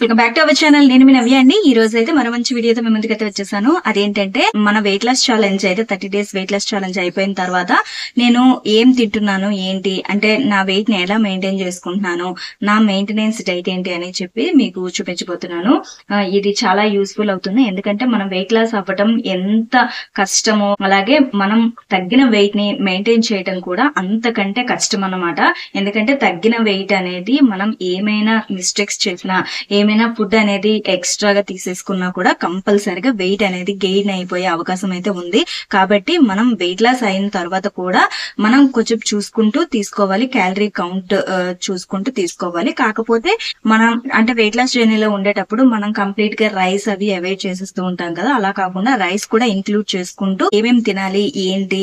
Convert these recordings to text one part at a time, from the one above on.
Welcome back to our channel. నేను మీ నవ్య అండి. ఈ రోజు అయితే మరో మంచి వీడియోతో మీ ముందుకైతే వచ్చేసాను. అదేంటంటే మన వెయిట్ లాస్ ఛాలెంజ్ అయితే 30 days వెయిట్ లాస్ ఛాలెంజ్ అయిపోయిన తర్వాత నేను ఏం తింటున్నాను ఏంటి అంటే నా వెయిట్ ని ఎలా మెయింటైన్ చేసుకుంటున్నాను, నా మెయింటెనెన్స్ డైట్ ఏంటి అని చెప్పి మీకు చూపించబోతున్నాను. ఇది చాలా యూస్ఫుల్ అవుతుంది. ఎందుకంటే మనం వెయిట్ లాస్ అవ్వటం ఎంత కష్టమో అలాగే మనం తగ్గిన వెయిట్ ని మెయింటైన్ చేయడం కూడా అంతకంటే కష్టం అన్నమాట. ఎందుకంటే తగ్గిన వెయిట్ అనేది మనం ఏమైనా మిస్టేక్స్ చేసినా ఏమైనా ఫుడ్ అనేది ఎక్స్ట్రాగా తీసేసుకున్నా కూడా కంపల్సరిగా వెయిట్ అనేది గెయిన్ అయిపోయే అవకాశం అయితే ఉంది. కాబట్టి మనం వెయిట్ లాస్ అయిన తర్వాత కూడా మనం కొంచెం చూసుకుంటూ తీసుకోవాలి, క్యాలరీ కౌంట్ చూసుకుంటూ తీసుకోవాలి. కాకపోతే మనం అంటే వెయిట్ లాస్ జర్నీలో ఉండేటప్పుడు మనం కంప్లీట్ గా రైస్ అవి అవాయిడ్ చేసేస్తూ ఉంటాం కదా, అలా కాకుండా రైస్ కూడా ఇంక్లూడ్ చేసుకుంటూ ఏమేమి తినాలి ఏంటి,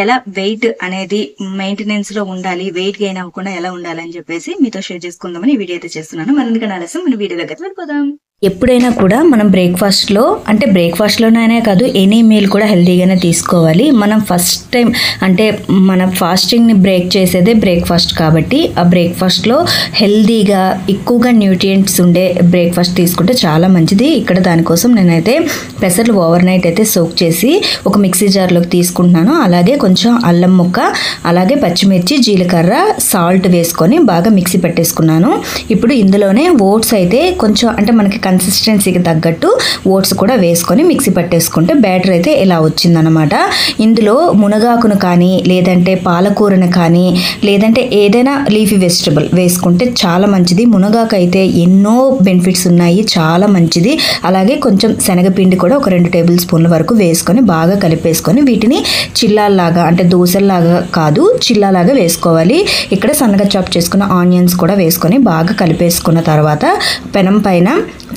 ఎలా వెయిట్ అనేది మెయింటెనెన్స్ లో ఉండాలి, వెయిట్ గెయిన్ అవ్వకుండా ఎలా ఉండాలి అని చెప్పేసి మీతో షేర్ చేసుకుందామని ఈ వీడియో అయితే చేస్తున్నాను. మరి ఎందుకని ఆలస్యం, మన వీడియో దగ్గర వెళ్ళిపోదాం. ఎప్పుడైనా కూడా మనం బ్రేక్ఫాస్ట్లో అంటే బ్రేక్ఫాస్ట్లోనే కాదు ఎనీ మీల్ కూడా హెల్తీగానే తీసుకోవాలి. మనం ఫస్ట్ టైం అంటే మన ఫాస్టింగ్ని బ్రేక్ చేసేదే బ్రేక్ఫాస్ట్ కాబట్టి ఆ బ్రేక్ఫాస్ట్లో హెల్తీగా ఎక్కువగా న్యూట్రియంట్స్ ఉండే బ్రేక్ఫాస్ట్ తీసుకుంటే చాలా మంచిది. ఇక్కడ దానికోసం నేనైతే పెసర్లు ఓవర్ నైట్ అయితే సోక్ చేసి ఒక మిక్సీ జార్లోకి తీసుకుంటున్నాను. అలాగే కొంచెం అల్లం ముక్క, అలాగే పచ్చిమిర్చి, జీలకర్ర, సాల్ట్ వేసుకొని బాగా మిక్సీ పెట్టేసుకున్నాను. ఇప్పుడు ఇందులోనే ఓట్స్ అయితే కొంచెం అంటే మనకి కన్సిస్టెన్సీకి తగ్గట్టు ఓట్స్ కూడా వేసుకొని మిక్సీ పట్టేసుకుంటే బ్యాటర్ అయితే ఇలా వచ్చిందనమాట. ఇందులో మునగాకును కానీ లేదంటే పాలకూరను కానీ లేదంటే ఏదైనా లీఫీ వెజిటబుల్ వేసుకుంటే చాలా మంచిది. మునగాకు అయితే ఎన్నో బెనిఫిట్స్ ఉన్నాయి, చాలా మంచిది. అలాగే కొంచెం శనగపిండి కూడా ఒక 2 టేబుల్ స్పూన్ల వరకు వేసుకొని బాగా కలిపేసుకొని వీటిని చిల్లాల్లాగా అంటే దోశల్లాగా కాదు చిల్లాలాగా వేసుకోవాలి. ఇక్కడ సన్నగా చాప్ చేసుకున్న ఆనియన్స్ కూడా వేసుకొని బాగా కలిపేసుకున్న తర్వాత పెనం పైన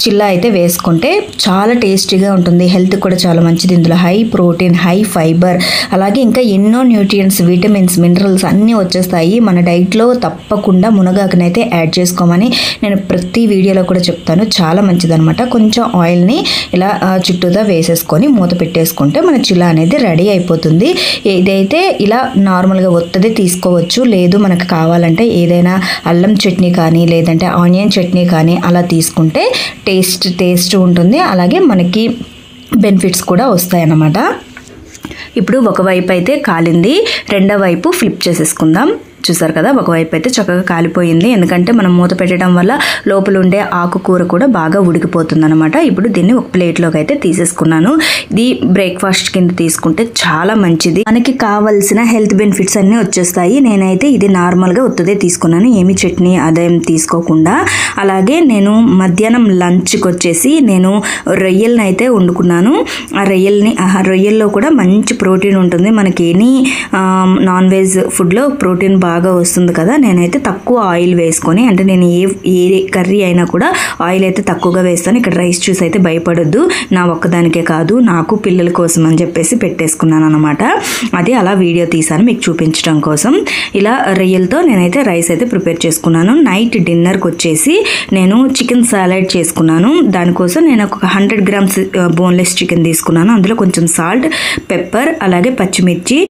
చిల్లా అయితే వేసుకుంటే చాలా టేస్టీగా ఉంటుంది. హెల్త్ కూడా చాలా మంచిది. ఇందులో హై ప్రోటీన్, హై ఫైబర్, అలాగే ఇంకా ఎన్నో న్యూట్రియంట్స్, విటమిన్స్, మినరల్స్ అన్నీ వచ్చేస్తాయి. మన డైట్లో తప్పకుండా మునగాకునైతే యాడ్ చేసుకోమని నేను ప్రతి వీడియోలో కూడా చెప్తాను. చాలా మంచిది అనమాట. కొంచెం ఆయిల్ని ఇలా చుట్టూదా వేసేసుకొని మూత పెట్టేసుకుంటే మన చిల్లా అనేది రెడీ అయిపోతుంది. ఇదైతే ఇలా నార్మల్గా ఒత్తదే తీసుకోవచ్చు, లేదు మనకు కావాలంటే ఏదైనా అల్లం చట్నీ కానీ లేదంటే ఆనియన్ చట్నీ కానీ అలా తీసుకుంటే టేస్ట్ ఉంటుంది. అలాగే మనకి బెనిఫిట్స్ కూడా వస్తాయన్నమాట. ఇప్పుడు ఒకవైపు అయితే కాలింది, రెండో వైపు ఫ్లిప్ చేసేసుకుందాం. చూసారు కదా, ఒకవైపు అయితే చక్కగా కాలిపోయింది. ఎందుకంటే మనం మూత పెట్టడం వల్ల లోపల ఉండే ఆకుకూర కూడా బాగా ఉడికిపోతుంది అనమాట. ఇప్పుడు దీన్ని ఒక ప్లేట్లోకి అయితే తీసేసుకున్నాను. ఇది బ్రేక్ఫాస్ట్ కింద తీసుకుంటే చాలా మంచిది. మనకి కావాల్సిన హెల్త్ బెనిఫిట్స్ అన్నీ వచ్చేస్తాయి. నేనైతే ఇది నార్మల్గా ఉత్తదే తీసుకున్నాను, ఏమి చట్నీ అదేం తీసుకోకుండా. అలాగే నేను మధ్యాహ్నం లంచ్కి వచ్చేసి నేను రొయ్యల్ని అయితే వండుకున్నాను. ఆ రొయ్యల్లో కూడా మంచి ప్రోటీన్ ఉంటుంది. మనకి ఎనీ నాన్ వెజ్ ఫుడ్లో ప్రోటీన్ బాగా వస్తుంది కదా. నేనైతే తక్కువ ఆయిల్ వేసుకొని అంటే నేను ఏ కర్రీ అయినా కూడా ఆయిల్ అయితే తక్కువగా వేస్తాను. ఇక్కడ రైస్ చూసి అయితే భయపడొద్దు, నా ఒక్కదానికే కాదు నాకు పిల్లల కోసం అని చెప్పేసి పెట్టేసుకున్నాను అనమాట. అది అలా వీడియో తీసాను మీకు చూపించడం కోసం. ఇలా రొయ్యలతో నేనైతే రైస్ అయితే ప్రిపేర్ చేసుకున్నాను. నైట్ డిన్నర్కి వచ్చేసి నేను చికెన్ సాలడ్ చేసుకున్నాను. దానికోసం నేను ఒక 100 grams బోన్లెస్ చికెన్ తీసుకున్నాను. అందులో కొంచెం సాల్ట్, పెప్పర్, అలాగే పచ్చిమిర్చి,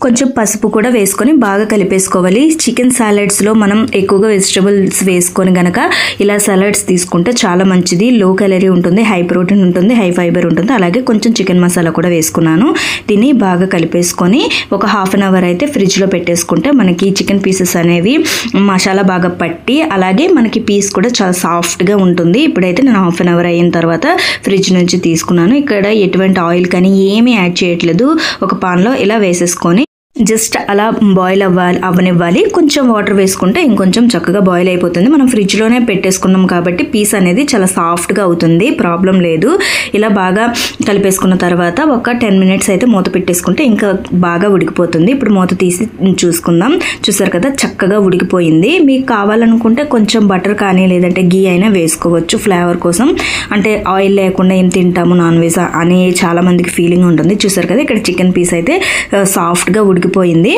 కొంచెం పసుపు కూడా వేసుకొని బాగా కలిపేసుకోవాలి. చికెన్ సాలడ్స్లో మనం ఎక్కువగా వెజిటబుల్స్ వేసుకొని గనక ఇలా సలాడ్స్ తీసుకుంటే చాలా మంచిది. లో క్యాలరీ ఉంటుంది, హై ప్రోటీన్ ఉంటుంది, హై ఫైబర్ ఉంటుంది. అలాగే కొంచెం చికెన్ మసాలా కూడా వేసుకున్నాను. దీన్ని బాగా కలిపేసుకొని ఒక 1/2 hour అయితే ఫ్రిడ్జ్లో పెట్టేసుకుంటే మనకి చికెన్ పీసెస్ అనేవి మసాలా బాగా పట్టి అలాగే మనకి పీస్ కూడా చాలా సాఫ్ట్గా ఉంటుంది. ఇప్పుడైతే నేను 1/2 hour అయిన తర్వాత ఫ్రిడ్జ్ నుంచి తీసుకున్నాను. ఇక్కడ ఎటువంటి ఆయిల్ కానీ ఏమీ యాడ్ చేయట్లేదు. ఒక పాన్లో ఇలా వేసేసుకొని జస్ట్ అలా బాయిల్ అవ్వనివ్వాలి. కొంచెం వాటర్ వేసుకుంటే ఇంకొంచెం చక్కగా బాయిల్ అయిపోతుంది. మనం ఫ్రిడ్జ్లోనే పెట్టేసుకున్నాం కాబట్టి పీస్ అనేది చాలా సాఫ్ట్గా అవుతుంది, ప్రాబ్లం లేదు. ఇలా బాగా కలిపేసుకున్న తర్వాత ఒక 10 minutes అయితే మూత పెట్టేసుకుంటే ఇంకా బాగా ఉడికిపోతుంది. ఇప్పుడు మూత తీసి చూసుకుందాం. చూసారు కదా, చక్కగా ఉడికిపోయింది. మీకు కావాలనుకుంటే కొంచెం బటర్ కానీ లేదంటే గీ అయినా వేసుకోవచ్చు ఫ్లేవర్ కోసం. అంటే ఆయిల్ లేకుండా ఏం తింటాము నాన్ వెజ్ అని చాలా మందికి ఫీలింగ్ ఉంటుంది. చూసారు కదా, ఇక్కడ చికెన్ పీస్ అయితే సాఫ్ట్గా ఉడికిపోయింది.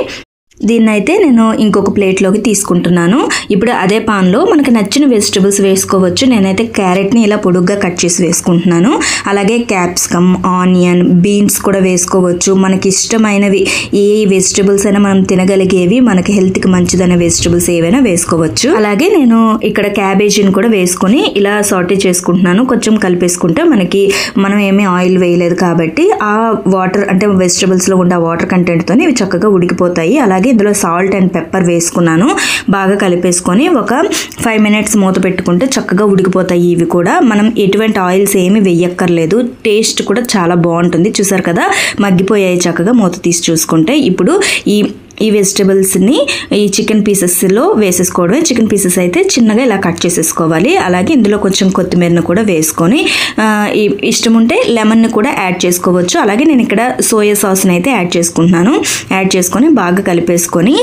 దీన్ని అయితే నేను ఇంకొక ప్లేట్లోకి తీసుకుంటున్నాను. ఇప్పుడు అదే పాన్లో మనకి నచ్చిన వెజిటబుల్స్ వేసుకోవచ్చు. నేనైతే క్యారెట్ని ఇలా పొడుగ్గా కట్ చేసి వేసుకుంటున్నాను. అలాగే క్యాప్సికమ్, ఆనియన్, బీన్స్ కూడా వేసుకోవచ్చు. మనకి ఇష్టమైనవి ఏ వెజిటబుల్స్ అయినా మనం తినగలిగేవి, మనకి హెల్త్కి మంచిదనే వెజిటబుల్స్ ఏవైనా వేసుకోవచ్చు. అలాగే నేను ఇక్కడ క్యాబేజీని కూడా వేసుకొని ఇలా సాటే చేసుకుంటున్నాను. కొంచెం కలిపేసుకుంటే మనం ఏమీ ఆయిల్ వేయలేదు కాబట్టి ఆ వాటర్ అంటే వెజిటబుల్స్లో ఉండే వాటర్ కంటెంట్తో ఇవి చక్కగా ఉడికిపోతాయి. అలాగే ఇందులో సాల్ట్ అండ్ పెప్పర్ వేసుకున్నాను. బాగా కలిపేసుకొని ఒక 5 minutes మూత పెట్టుకుంటే చక్కగా ఉడికిపోతాయి. ఇవి కూడా మనం ఎటువంటి ఆయిల్స్ ఏమి వేయక్కర్లేదు. టేస్ట్ కూడా చాలా బాగుంటుంది. చూసారు కదా, మగ్గిపోయాయి చక్కగా. మూత తీసి చూసుకుంటే ఇప్పుడు ఈ వెజిటబుల్స్ని ఈ చికెన్ పీసెస్లో వేసేసుకోవడమే. చికెన్ పీసెస్ అయితే చిన్నగా ఇలా కట్ చేసేసుకోవాలి. అలాగే ఇందులో కొంచెం కొత్తిమీరను కూడా వేసుకొని ఇష్టం ఉంటే లెమన్ని కూడా యాడ్ చేసుకోవచ్చు. అలాగే నేను ఇక్కడ సోయా సాస్ని అయితే యాడ్ చేసుకుంటున్నాను. యాడ్ చేసుకొని బాగా కలిపేసుకొని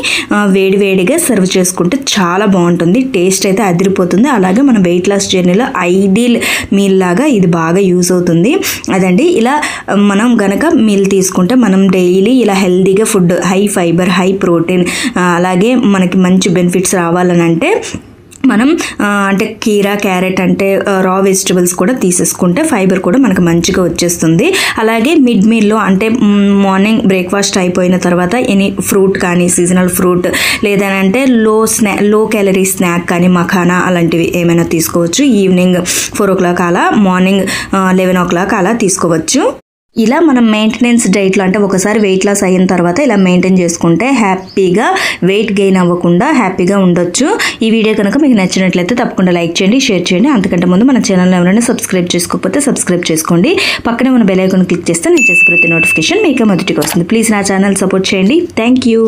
వేడివేడిగా సర్వ్ చేసుకుంటే చాలా బాగుంటుంది. టేస్ట్ అయితే అదిరిపోతుంది. అలాగే మన వెయిట్ లాస్ జర్నీలో ఐడియల్ మీల్ లాగా ఇది బాగా యూజ్ అవుతుంది. అదండి, ఇలా మనం గనక మీల్ తీసుకుంటే మనం డైలీ ఇలా హెల్తీగా food, high fibre, high protein, అలాగే మనకి మంచి బెనిఫిట్స్ రావాలని అంటే మనం అంటే కీరా, క్యారెట్ అంటే రా వెజిటబుల్స్ కూడా తీసేసుకుంటే ఫైబర్ కూడా మనకు మంచిగా వచ్చేస్తుంది. అలాగే మిడ్ మీల్లో అంటే మార్నింగ్ బ్రేక్ఫాస్ట్ అయిపోయిన తర్వాత ఎనీ ఫ్రూట్ కానీ, సీజనల్ ఫ్రూట్, లేదంటే లో క్యాలరీ స్నాక్ కానీ, మఖానా అలాంటివి ఏమైనా తీసుకోవచ్చు. ఈవినింగ్ 4 o'clock అలా, మార్నింగ్ 11 o'clock అలా తీసుకోవచ్చు. ఇలా మనం మెయింటెనెన్స్ డైట్లో అంటే ఒకసారి వెయిట్ లాస్ అయిన తర్వాత ఇలా మెయింటైన్ చేసుకుంటే హ్యాపీగా వెయిట్ గెయిన్ అవ్వకుండా హ్యాపీగా ఉండొచ్చు. ఈ వీడియో కనుక మీకు నచ్చినట్లయితే తప్పకుండా లైక్ చేయండి, షేర్ చేయండి. అంతకంటే ముందు మన ఛానల్ ఎవరైనా సబ్స్క్రైబ్ చేసుకోకపోతే సబ్స్క్రైబ్ చేసుకోండి. పక్కనే మన బెల్ ఐకాన్ క్లిక్ చేస్తే నేను చేసే ప్రతి నోటిఫికేషన్ మీకే మొదటిగా వస్తుంది. ప్లీజ్ నా ఛానల్ సపోర్ట్ చేయండి. Thank you.